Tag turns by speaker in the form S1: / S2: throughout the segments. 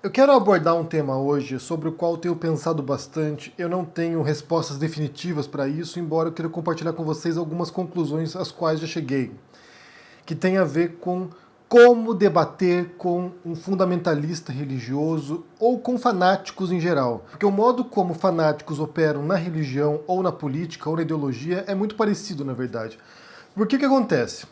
S1: Eu quero abordar um tema hoje sobre o qual tenho pensado bastante. Eu não tenho respostas definitivas para isso, embora eu queira compartilhar com vocês algumas conclusões às quais já cheguei, que tem a ver com como debater com um fundamentalista religioso ou com fanáticos em geral. Porque o modo como fanáticos operam na religião ou na política ou na ideologia é muito parecido, na verdade. Por que acontece?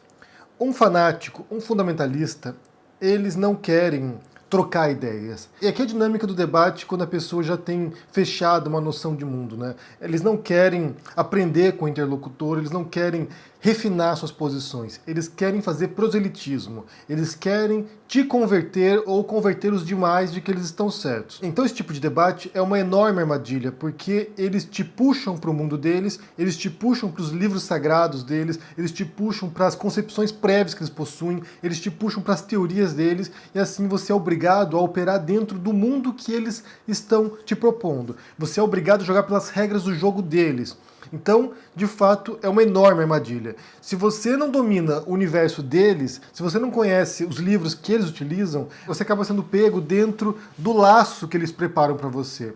S1: Um fanático, um fundamentalista, eles não querem trocar ideias. E aqui a dinâmica do debate quando a pessoa já tem fechado uma noção de mundo, né? Eles não querem aprender com o interlocutor, eles não querem refinar suas posições, eles querem fazer proselitismo, eles querem te converter ou converter os demais de que eles estão certos. Então esse tipo de debate é uma enorme armadilha, porque eles te puxam para o mundo deles, eles te puxam para os livros sagrados deles, eles te puxam para as concepções prévias que eles possuem, eles te puxam para as teorias deles, e assim você é obrigado a operar dentro do mundo que eles estão te propondo. Você é obrigado a jogar pelas regras do jogo deles. Então, de fato, é uma enorme armadilha. Se você não domina o universo deles, se você não conhece os livros que eles utilizam, você acaba sendo pego dentro do laço que eles preparam para você.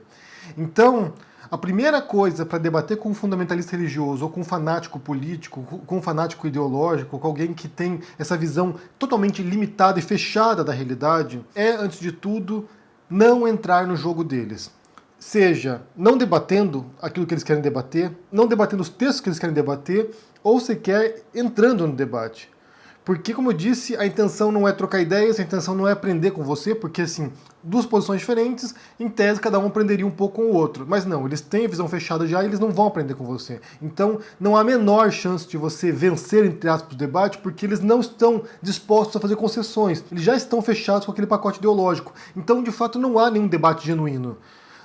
S1: Então, a primeira coisa para debater com um fundamentalista religioso, ou com um fanático político, com um fanático ideológico, com alguém que tem essa visão totalmente limitada e fechada da realidade, é, antes de tudo, não entrar no jogo deles. Seja não debatendo aquilo que eles querem debater, não debatendo os textos que eles querem debater, ou sequer entrando no debate. Porque, como eu disse, a intenção não é trocar ideias, a intenção não é aprender com você, porque, assim, duas posições diferentes, em tese, cada um aprenderia um pouco com o outro. Mas não, eles têm a visão fechada já e eles não vão aprender com você. Então, não há a menor chance de você vencer, entre aspas, o debate, porque eles não estão dispostos a fazer concessões. Eles já estão fechados com aquele pacote ideológico. Então, de fato, não há nenhum debate genuíno.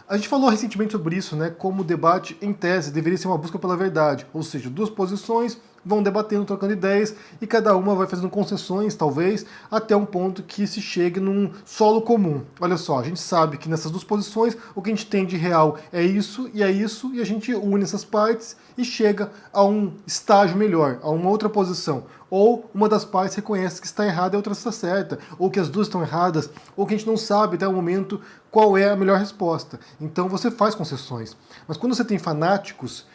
S1: A gente falou recentemente sobre isso, né? Como o debate, em tese, deveria ser uma busca pela verdade. Ou seja, duas posições vão debatendo, trocando ideias, e cada uma vai fazendo concessões, talvez, até um ponto que se chegue num solo comum. Olha só, a gente sabe que nessas duas posições, o que a gente tem de real é isso, e a gente une essas partes e chega a um estágio melhor, a uma outra posição. Ou uma das partes reconhece que está errada e a outra está certa, ou que as duas estão erradas, ou que a gente não sabe até o momento qual é a melhor resposta. Então você faz concessões. Mas quando você tem fanáticos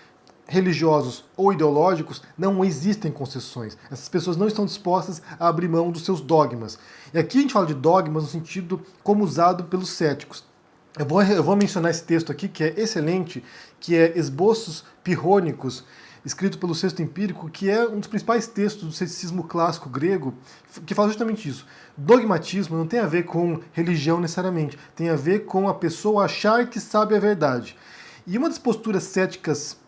S1: religiosos ou ideológicos, não existem concessões. Essas pessoas não estão dispostas a abrir mão dos seus dogmas. E aqui a gente fala de dogmas no sentido como usado pelos céticos. Eu vou mencionar esse texto aqui, que é excelente, que é Esboços Pirrônicos, escrito pelo Sexto Empírico, que é um dos principais textos do ceticismo clássico grego, que fala justamente isso. Dogmatismo não tem a ver com religião necessariamente, tem a ver com a pessoa achar que sabe a verdade. E uma das posturas céticas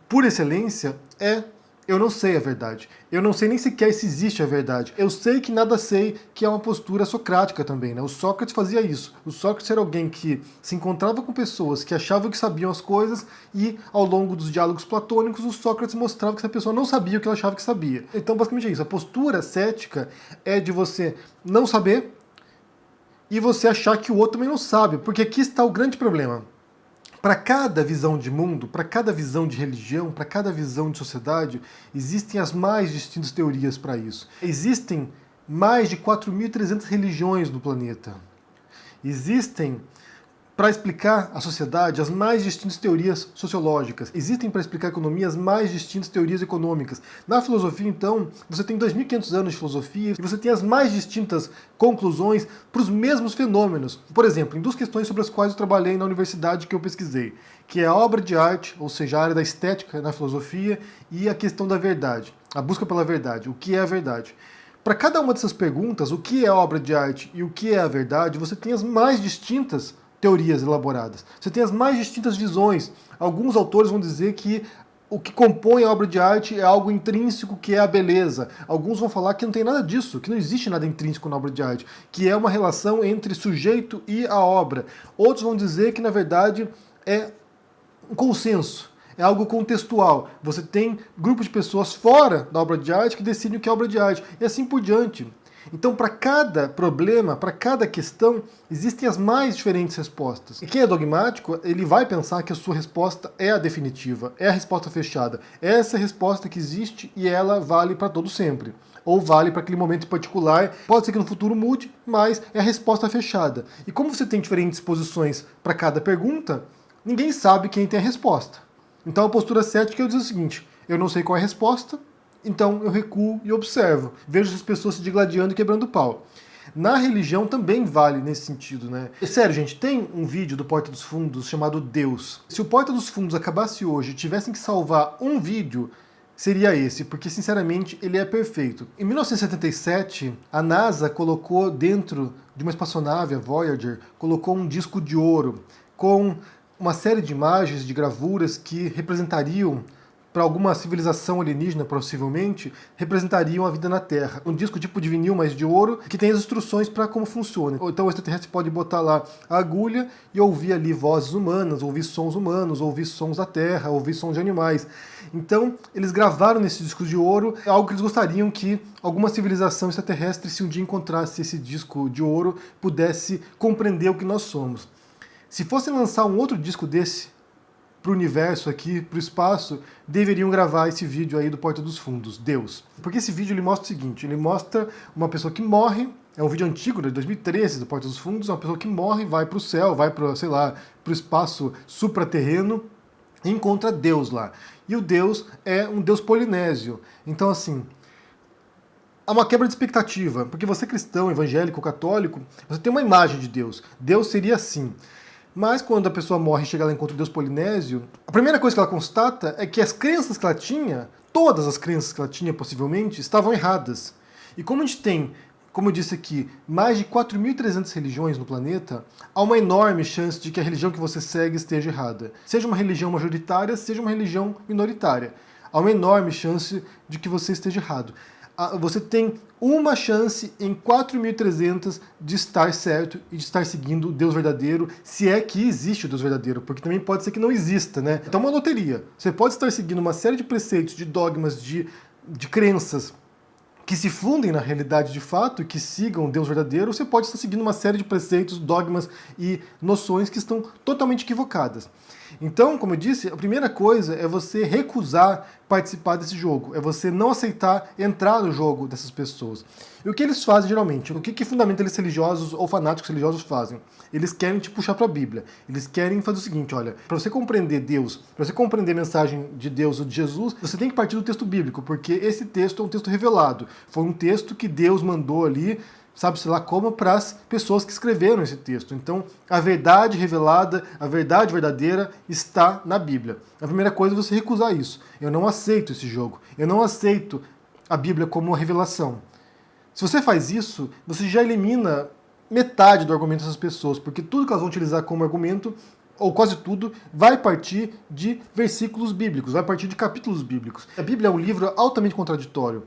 S1: por excelência é: eu não sei a verdade. Eu não sei nem sequer se existe a verdade. Eu sei que nada sei, que é uma postura socrática também, né? O Sócrates fazia isso. O Sócrates era alguém que se encontrava com pessoas que achavam que sabiam as coisas e, ao longo dos diálogos platônicos, o Sócrates mostrava que essa pessoa não sabia o que ela achava que sabia. Então, basicamente é isso. A postura cética é de você não saber e você achar que o outro também não sabe. Porque aqui está o grande problema. Para cada visão de mundo, para cada visão de religião, para cada visão de sociedade, existem as mais distintas teorias para isso. Existem mais de 4.300 religiões no planeta. Existem, para explicar a sociedade, as mais distintas teorias sociológicas. Existem, para explicar a economia, as mais distintas teorias econômicas. Na filosofia, então, você tem 2.500 anos de filosofia e você tem as mais distintas conclusões para os mesmos fenômenos. Por exemplo, em duas questões sobre as quais eu trabalhei na universidade que eu pesquisei, que é a obra de arte, ou seja, a área da estética na filosofia, e a questão da verdade, a busca pela verdade, o que é a verdade. Para cada uma dessas perguntas, o que é a obra de arte e o que é a verdade, você tem as mais distintas teorias elaboradas. Você tem as mais distintas visões. Alguns autores vão dizer que o que compõe a obra de arte é algo intrínseco, que é a beleza. Alguns vão falar que não tem nada disso, que não existe nada intrínseco na obra de arte, que é uma relação entre sujeito e a obra. Outros vão dizer que, na verdade, é um consenso, é algo contextual. Você tem grupos de pessoas fora da obra de arte que decidem o que é obra de arte, e assim por diante. Então, para cada problema, para cada questão, existem as mais diferentes respostas. E quem é dogmático, ele vai pensar que a sua resposta é a definitiva, é a resposta fechada. Essa é a resposta que existe e ela vale para todo sempre. Ou vale para aquele momento em particular. Pode ser que no futuro mude, mas é a resposta fechada. E como você tem diferentes posições para cada pergunta, ninguém sabe quem tem a resposta. Então a postura cética é dizer o seguinte: eu não sei qual é a resposta, então eu recuo e observo. Vejo as pessoas se digladiando e quebrando pau. Na religião também vale nesse sentido, né? É sério, gente, tem um vídeo do Porta dos Fundos chamado Deus. Se o Porta dos Fundos acabasse hoje e tivessem que salvar um vídeo, seria esse, porque sinceramente ele é perfeito. Em 1977, a NASA colocou dentro de uma espaçonave, a Voyager, colocou um disco de ouro com uma série de imagens, de gravuras que representariam, para alguma civilização alienígena, possivelmente, representariam a vida na Terra. Um disco tipo de vinil, mas de ouro, que tem as instruções para como funciona. Então o extraterrestre pode botar lá a agulha e ouvir ali vozes humanas, ouvir sons humanos, ouvir sons da Terra, ouvir sons de animais. Então eles gravaram nesse disco de ouro algo que eles gostariam que alguma civilização extraterrestre, se um dia encontrasse esse disco de ouro, pudesse compreender o que nós somos. Se fossem lançar um outro disco desse para o universo aqui, para o espaço, deveriam gravar esse vídeo aí do Porta dos Fundos, Deus. Porque esse vídeo ele mostra o seguinte, ele mostra uma pessoa que morre, é um vídeo antigo, de 2013, do Porta dos Fundos, uma pessoa que morre, vai para o céu, vai para, sei lá, para o espaço supraterreno, e encontra Deus lá. E o Deus é um Deus polinésio. Então, assim, há uma quebra de expectativa, porque você cristão, evangélico, católico, você tem uma imagem de Deus. Deus seria assim. Mas quando a pessoa morre e chega lá e encontra o Deus polinésio, a primeira coisa que ela constata é que as crenças que ela tinha, todas as crenças que ela tinha possivelmente, estavam erradas. E como a gente tem, como eu disse aqui, mais de 4.300 religiões no planeta, há uma enorme chance de que a religião que você segue esteja errada. Seja uma religião majoritária, seja uma religião minoritária. Há uma enorme chance de que você esteja errado. Você tem uma chance em 4.300 de estar certo e de estar seguindo o Deus verdadeiro, se é que existe o Deus verdadeiro, porque também pode ser que não exista, né? Então é uma loteria. Você pode estar seguindo uma série de preceitos, de dogmas, de crenças que se fundem na realidade de fato e que sigam o Deus verdadeiro, ou você pode estar seguindo uma série de preceitos, dogmas e noções que estão totalmente equivocadas. Então, como eu disse, a primeira coisa é você recusar participar desse jogo, é você não aceitar entrar no jogo dessas pessoas. E o que eles fazem geralmente? O que fundamentalista religiosos ou fanáticos religiosos fazem? Eles querem te puxar para a Bíblia. Eles querem fazer o seguinte, olha, para você compreender Deus, para você compreender a mensagem de Deus ou de Jesus, você tem que partir do texto bíblico, porque esse texto é um texto revelado. Foi um texto que Deus mandou ali, sabe-se lá como, para as pessoas que escreveram esse texto. Então, a verdade revelada, a verdade verdadeira está na Bíblia. A primeira coisa é você recusar isso. Eu não aceito esse jogo. Eu não aceito a Bíblia como uma revelação. Se você faz isso, você já elimina metade do argumento dessas pessoas, porque tudo que elas vão utilizar como argumento, ou quase tudo, vai partir de versículos bíblicos, vai partir de capítulos bíblicos. A Bíblia é um livro altamente contraditório.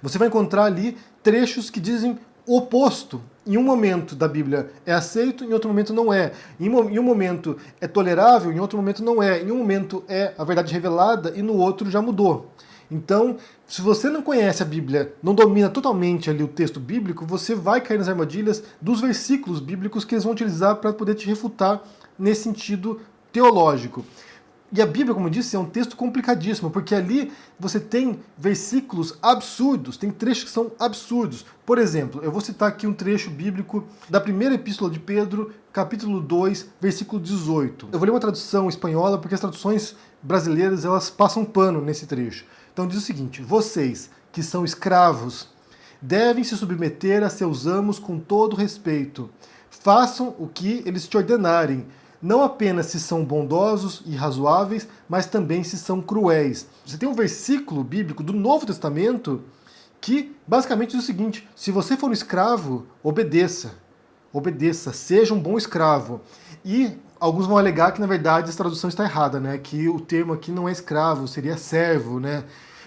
S1: Você vai encontrar ali trechos que dizem o oposto. Em um momento da Bíblia é aceito, em outro momento não é. Em um momento é tolerável, em outro momento não é. Em um momento é a verdade revelada e no outro já mudou. Então, se você não conhece a Bíblia, não domina totalmente ali o texto bíblico, você vai cair nas armadilhas dos versículos bíblicos que eles vão utilizar para poder te refutar nesse sentido teológico. E a Bíblia, como eu disse, é um texto complicadíssimo, porque ali você tem versículos absurdos, tem trechos que são absurdos. Por exemplo, eu vou citar aqui um trecho bíblico da primeira epístola de Pedro, capítulo 2, versículo 18. Eu vou ler uma tradução espanhola, porque as traduções brasileiras elas passam pano nesse trecho. Então diz o seguinte: vocês, que são escravos, devem se submeter a seus amos com todo respeito. Façam o que eles te ordenarem, não apenas se são bondosos e razoáveis, mas também se são cruéis. Você tem um versículo bíblico do Novo Testamento que basicamente diz o seguinte: se você for um escravo, obedeça. Obedeça, seja um bom escravo. E alguns vão alegar que, na verdade, essa tradução está errada, né? Que o termo aqui não é escravo, seria servo, né?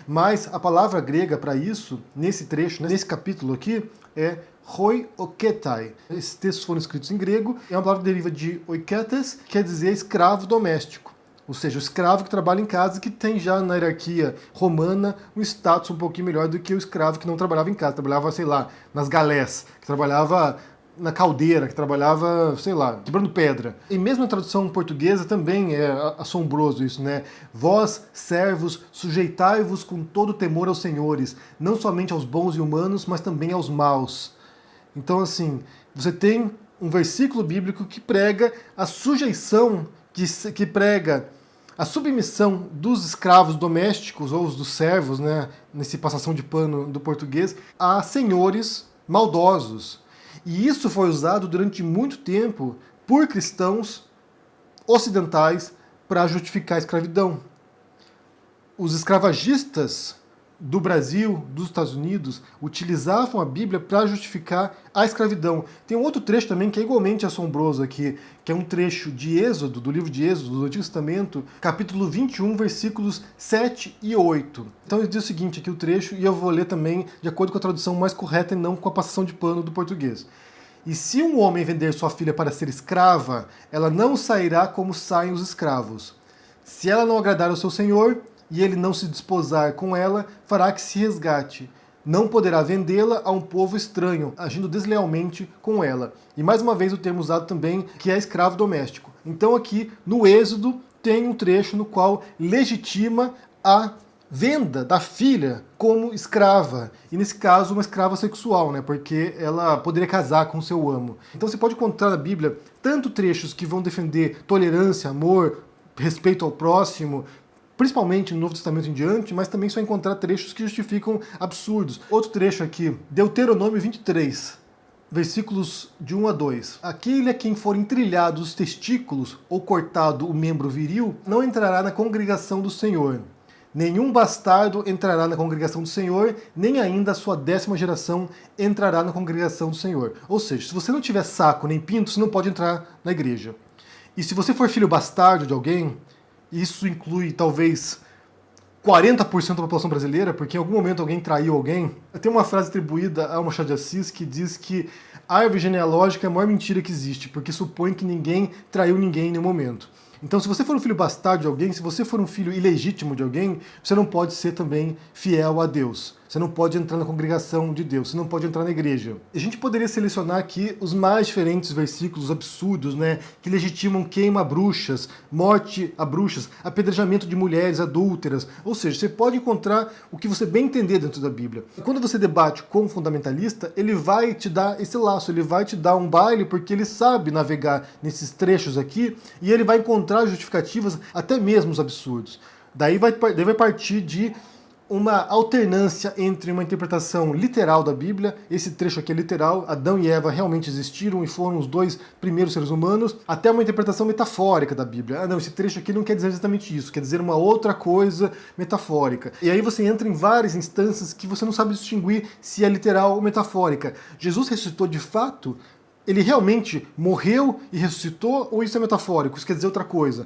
S1: Mas a palavra grega para isso, nesse trecho, nesse capítulo aqui, é hoi oketai. Esses textos foram escritos em grego, é uma palavra que deriva de oiketes, que quer dizer escravo doméstico. Ou seja, o escravo que trabalha em casa, que tem já na hierarquia romana um status um pouquinho melhor do que o escravo que não trabalhava em casa, trabalhava, sei lá, nas galés, que trabalhava na caldeira, que trabalhava, sei lá, quebrando pedra. E mesmo na tradução portuguesa também é assombroso isso, né? Vós, servos, sujeitai-vos com todo temor aos senhores, não somente aos bons e humanos, mas também aos maus. Então, assim, você tem um versículo bíblico que prega a sujeição, que prega a submissão dos escravos domésticos, ou os dos servos, né, nesse passação de pano do português, a senhores maldosos. E isso foi usado durante muito tempo por cristãos ocidentais para justificar a escravidão. Os escravagistas do Brasil, dos Estados Unidos, utilizavam a Bíblia para justificar a escravidão. Tem um outro trecho também que é igualmente assombroso aqui, que é um trecho de Êxodo, do livro de Êxodo, do Antigo Testamento, capítulo 21, versículos 7 e 8. Então ele diz o seguinte aqui o trecho, e eu vou ler também de acordo com a tradução mais correta e não com a passação de pano do português. E se um homem vender sua filha para ser escrava, ela não sairá como saem os escravos. Se ela não agradar ao seu senhor, e ele não se desposar com ela, fará que se resgate. Não poderá vendê-la a um povo estranho, agindo deslealmente com ela. E mais uma vez o termo usado também, que é escravo doméstico. Então aqui, no Êxodo, tem um trecho no qual legitima a venda da filha como escrava. E nesse caso, uma escrava sexual, né? Porque ela poderia casar com seu amo. Então você pode encontrar na Bíblia tanto trechos que vão defender tolerância, amor, respeito ao próximo, principalmente no Novo Testamento em diante, mas também só encontrar trechos que justificam absurdos. Outro trecho aqui, Deuteronômio 23, versículos de 1 a 2. Aquele a quem forem trilhados os testículos ou cortado o membro viril, não entrará na congregação do Senhor. Nenhum bastardo entrará na congregação do Senhor, nem ainda a sua 10ª geração entrará na congregação do Senhor. Ou seja, se você não tiver saco nem pinto, você não pode entrar na igreja. E se você for filho bastardo de alguém, isso inclui talvez 40% da população brasileira, porque em algum momento alguém traiu alguém. Tem uma frase atribuída a Machado de Assis que diz que a árvore genealógica é a maior mentira que existe, porque supõe que ninguém traiu ninguém em nenhum momento. Então, se você for um filho bastardo de alguém, se você for um filho ilegítimo de alguém, você não pode ser também fiel a Deus. Você não pode entrar na congregação de Deus, você não pode entrar na igreja. A gente poderia selecionar aqui os mais diferentes versículos absurdos, né, que legitimam queima a bruxas, morte a bruxas, apedrejamento de mulheres adúlteras. Ou seja, você pode encontrar o que você bem entender dentro da Bíblia. E quando você debate com um fundamentalista, ele vai te dar esse laço, ele vai te dar um baile, porque ele sabe navegar nesses trechos aqui e ele vai encontrar justificativas, até mesmo os absurdos. Daí vai partir de uma alternância entre uma interpretação literal da Bíblia, esse trecho aqui é literal, Adão e Eva realmente existiram e foram os 2 primeiros seres humanos, até uma interpretação metafórica da Bíblia. Ah, não, esse trecho aqui não quer dizer exatamente isso, quer dizer uma outra coisa metafórica. E aí você entra em várias instâncias que você não sabe distinguir se é literal ou metafórica. Jesus ressuscitou de fato? Ele realmente morreu e ressuscitou, ou isso é metafórico? Isso quer dizer outra coisa.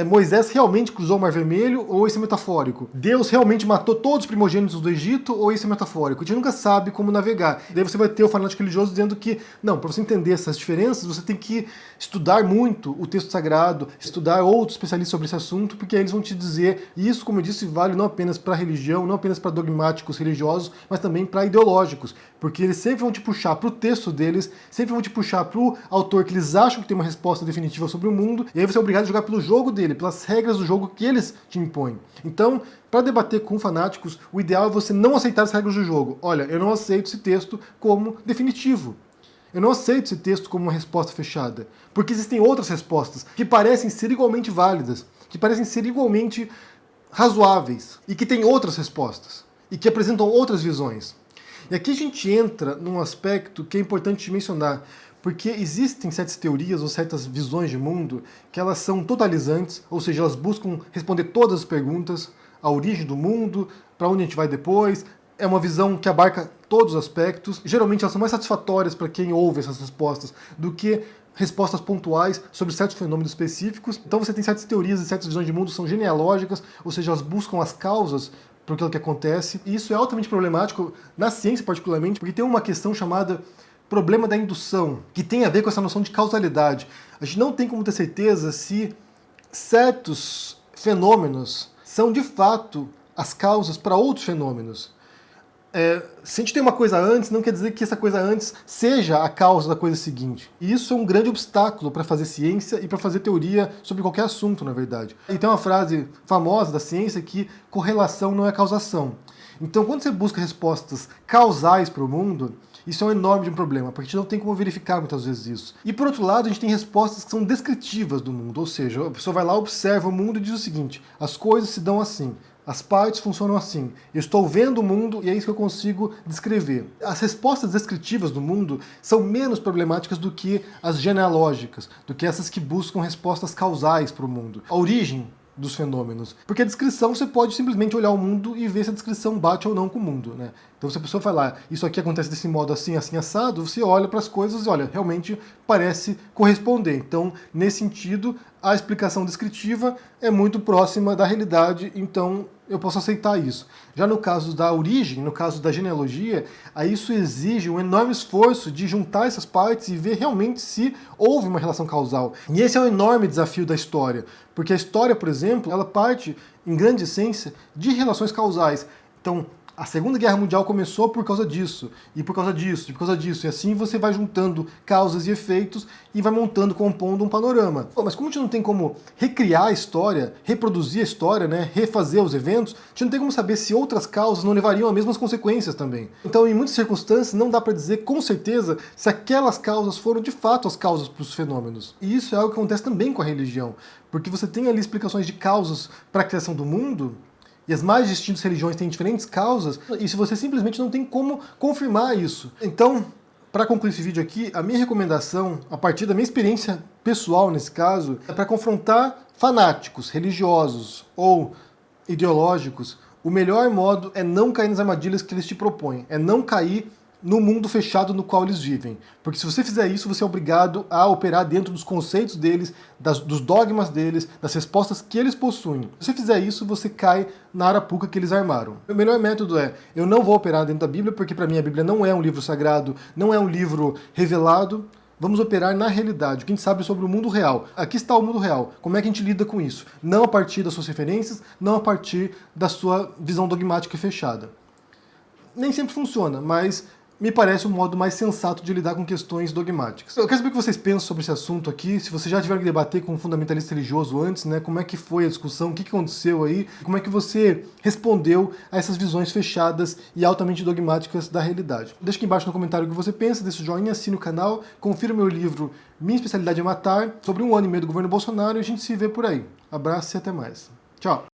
S1: Moisés realmente cruzou o Mar Vermelho, ou isso é metafórico? Deus realmente matou todos os primogênitos do Egito, ou isso é metafórico? A gente nunca sabe como navegar. Daí você vai ter o fanático religioso dizendo que, não, para você entender essas diferenças, você tem que estudar muito o texto sagrado, estudar outros especialistas sobre esse assunto, porque aí eles vão te dizer, e isso, como eu disse, vale não apenas para religião, não apenas para dogmáticos religiosos, mas também para ideológicos, porque eles sempre vão te puxar para o texto deles, sempre vão te puxar para o autor que eles acham que tem uma resposta definitiva sobre o mundo, e aí você é obrigado a jogar pelo jogo dele, pelas regras do jogo que eles te impõem. Então, para debater com fanáticos, o ideal é você não aceitar as regras do jogo. Olha, eu não aceito esse texto como definitivo. Eu não aceito esse texto como uma resposta fechada, porque existem outras respostas que parecem ser igualmente válidas, que parecem ser igualmente razoáveis, e que têm outras respostas, e que apresentam outras visões. E aqui a gente entra num aspecto que é importante mencionar, porque existem certas teorias ou certas visões de mundo que elas são totalizantes, ou seja, elas buscam responder todas as perguntas, a origem do mundo, para onde a gente vai depois. É uma visão que abarca todos os aspectos. Geralmente elas são mais satisfatórias para quem ouve essas respostas do que respostas pontuais sobre certos fenômenos específicos. Então você tem certas teorias e certas visões de mundo que são genealógicas, ou seja, elas buscam as causas para aquilo que acontece. E isso é altamente problemático, na ciência particularmente, porque tem uma questão chamada problema da indução, que tem a ver com essa noção de causalidade. A gente não tem como ter certeza se certos fenômenos são de fato as causas para outros fenômenos. Se a gente tem uma coisa antes, não quer dizer que essa coisa antes seja a causa da coisa seguinte. E isso é um grande obstáculo para fazer ciência e para fazer teoria sobre qualquer assunto, na verdade. E tem uma frase famosa da ciência que correlação não é causação. Então, quando você busca respostas causais para o mundo, isso é um enorme problema, porque a gente não tem como verificar muitas vezes isso. E por outro lado, a gente tem respostas que são descritivas do mundo, ou seja, a pessoa vai lá, observa o mundo e diz o seguinte: as coisas se dão assim. As partes funcionam assim. Eu estou vendo o mundo e é isso que eu consigo descrever. As respostas descritivas do mundo são menos problemáticas do que as genealógicas, do que essas que buscam respostas causais para o mundo. A origem dos fenômenos. Porque a descrição, você pode simplesmente olhar o mundo e ver se a descrição bate ou não com o mundo, né? Então se a pessoa falar, isso aqui acontece desse modo assim, assim, assado, você olha para as coisas e olha, realmente parece corresponder. Então, nesse sentido, a explicação descritiva é muito próxima da realidade, então eu posso aceitar isso. Já no caso da origem, no caso da genealogia, aí isso exige um enorme esforço de juntar essas partes e ver realmente se houve uma relação causal. E esse é um enorme desafio da história, porque a história, por exemplo, ela parte, em grande essência, de relações causais. Então, a Segunda Guerra Mundial começou por causa disso, e por causa disso, e por causa disso. E assim você vai juntando causas e efeitos e vai montando, compondo um panorama. Mas como a gente não tem como recriar a história, reproduzir a história, né, refazer os eventos, a gente não tem como saber se outras causas não levariam as mesmas consequências também. Então, em muitas circunstâncias, não dá para dizer com certeza se aquelas causas foram de fato as causas para os fenômenos. E isso é algo que acontece também com a religião, porque você tem ali explicações de causas para a criação do mundo, e as mais distintas religiões têm diferentes causas, e se você simplesmente não tem como confirmar isso. Então, para concluir esse vídeo aqui, a minha recomendação, a partir da minha experiência pessoal nesse caso, é para confrontar fanáticos, religiosos ou ideológicos. O melhor modo é não cair nas armadilhas que eles te propõem, é não cair no mundo fechado no qual eles vivem. Porque se você fizer isso, você é obrigado a operar dentro dos conceitos deles, dos dogmas deles, das respostas que eles possuem. Se você fizer isso, você cai na arapuca que eles armaram. O melhor método é, eu não vou operar dentro da Bíblia, porque para mim a Bíblia não é um livro sagrado, não é um livro revelado. Vamos operar na realidade, o que a gente sabe sobre o mundo real. Aqui está o mundo real. Como é que a gente lida com isso? Não a partir das suas referências, não a partir da sua visão dogmática e fechada. Nem sempre funciona, mas me parece um modo mais sensato de lidar com questões dogmáticas. Eu quero saber o que vocês pensam sobre esse assunto aqui, se vocês já tiveram que debater com um fundamentalista religioso antes, né? Como é que foi a discussão, o que aconteceu aí, como é que você respondeu a essas visões fechadas e altamente dogmáticas da realidade. Deixa aqui embaixo no comentário o que você pensa, deixa o joinha, assine o canal, confira o meu livro Minha Especialidade é Matar, sobre 1 ano e meio do governo Bolsonaro, e a gente se vê por aí. Abraço e até mais. Tchau!